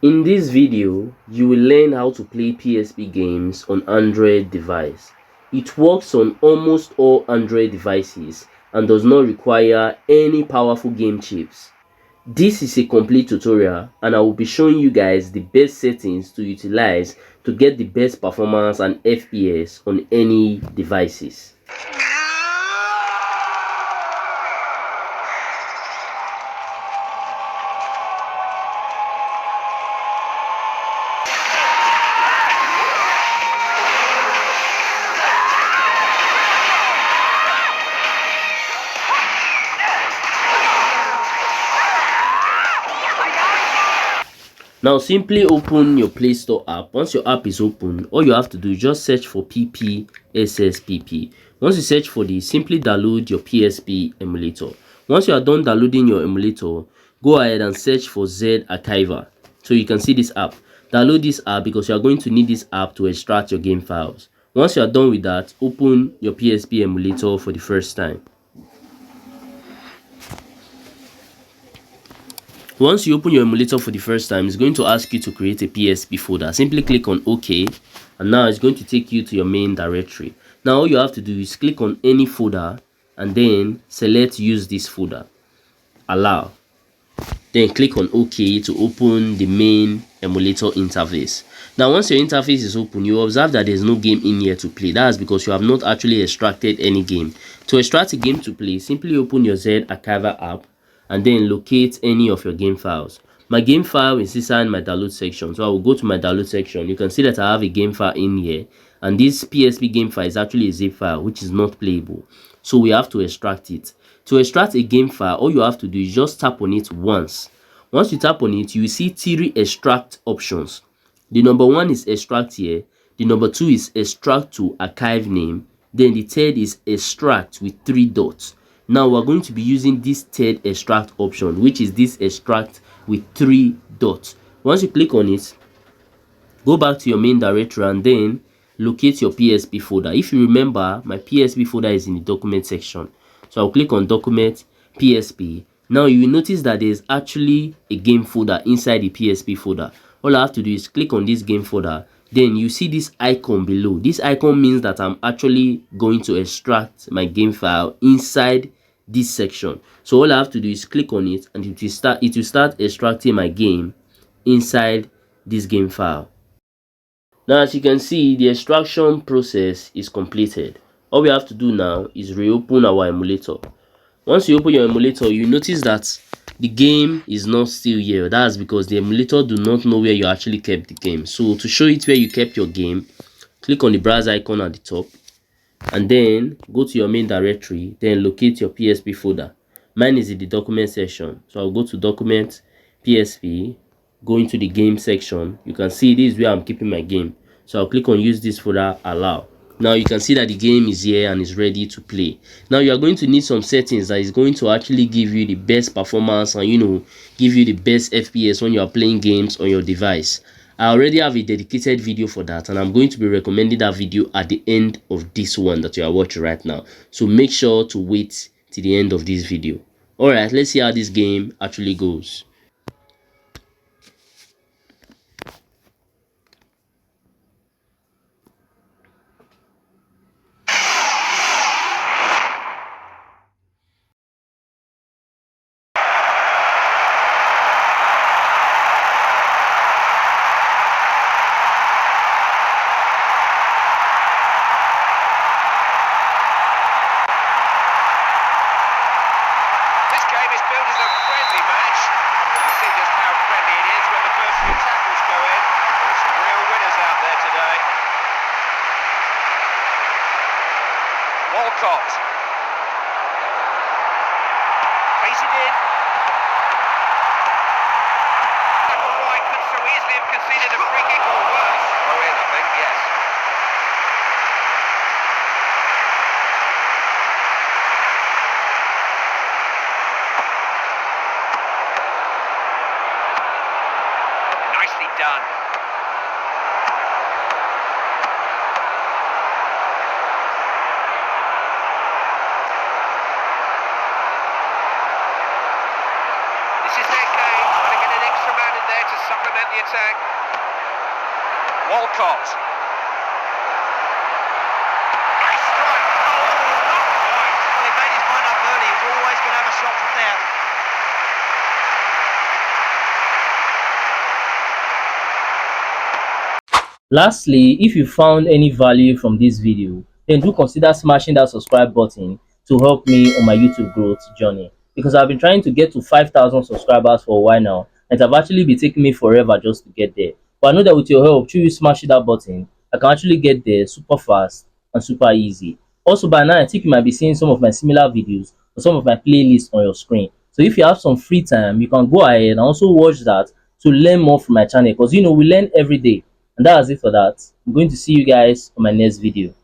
In this video, you will learn how to play PSP games on Android device. It works on almost all Android devices and does not require any powerful game chips. This is a complete tutorial and I will be showing you guys the best settings to utilize to get the best performance and FPS on any devices. Now simply open your Play Store app. Once your app is open, all you have to do is just search for PPSSPP. Once you search for this, simply download your PSP emulator. Once you are done downloading your emulator, go ahead and search for Z Archiver. So you can see this app. Download this app because you are going to need this app to extract your game files. Once you are done with that, open your PSP emulator for the first time. Once you open your emulator for the first time, it's going to ask you to create a PSP folder. Simply click on OK, and now it's going to take you to your main directory. Now all you have to do is click on any folder and then select use this folder, allow, then click on OK to open the main emulator interface. Now once your interface is open, you observe that there's no game in here to play. That's because you have not actually extracted any game. To extract a game to play, simply open your Z Archiver app and then locate any of your game files. My game file is inside my download section, so I will go to my download section. You can see that I have a game file in here, and this PSP game file is actually a zip file which is not playable, so we have to extract it. To extract a game file, all you have to do is just tap on it once. Once you tap on it, you will see 3 extract options. The number 1 is extract here, the number 2 is extract to archive name, then the third is extract with 3 dots. Now we're going to be using this third extract option, which is this extract with 3 dots. Once you click on it, go back to your main directory and then locate your PSP folder. If you remember, my PSP folder is in the document section. So I'll click on document PSP. Now you will notice that there's actually a game folder inside the PSP folder. All I have to do is click on this game folder. Then you see this icon below. This icon means that I'm actually going to extract my game file inside this section. So all I have to do is click on it and it will start extracting my game inside this game file. Now as you can see, the extraction process is completed. All we have to do now is reopen our emulator. Once you open your emulator, you notice that the game is not still here. That's because the emulator do not know where you actually kept the game. So to show it where you kept your game, click on the browse icon at the top and then go to your main directory, then locate your PSP folder. Mine is in the document section, so I'll go to document PSP, go into the game section. You can see this is where I'm keeping my game, so I'll click on use this folder, allow. Now you can see that the game is here and is ready to play. Now you are going to need some settings that is going to actually give you the best performance and give you the best FPS when you are playing games on your device. I already have a dedicated video for that and I'm going to be recommending that video at the end of this one that you are watching right now. So make sure to wait till the end of this video. Alright, let's see how this game actually goes. Walcott. Plays it in. Double right could so easily have conceded a free kick or worse. Throw in, I think, yes. Nicely done. This is their game, trying to get an extra man in there to supplement the attack. Walcott. Nice strike. Oh, not quite. Well, he made his mind up early. He was always going to have a shot from there. Lastly, if you found any value from this video, then do consider smashing that subscribe button to help me on my YouTube growth journey, because I've been trying to get to 5,000 subscribers for a while now, and it have actually been taking me forever just to get there. But I know that with your help, through you smashing that button, I can actually get there super fast and super easy. Also, by now I think you might be seeing some of my similar videos or some of my playlists on your screen. So if you have some free time, you can go ahead and also watch that to learn more from my channel, because we learn every day. And that's it for that. I'm going to see you guys on my next video.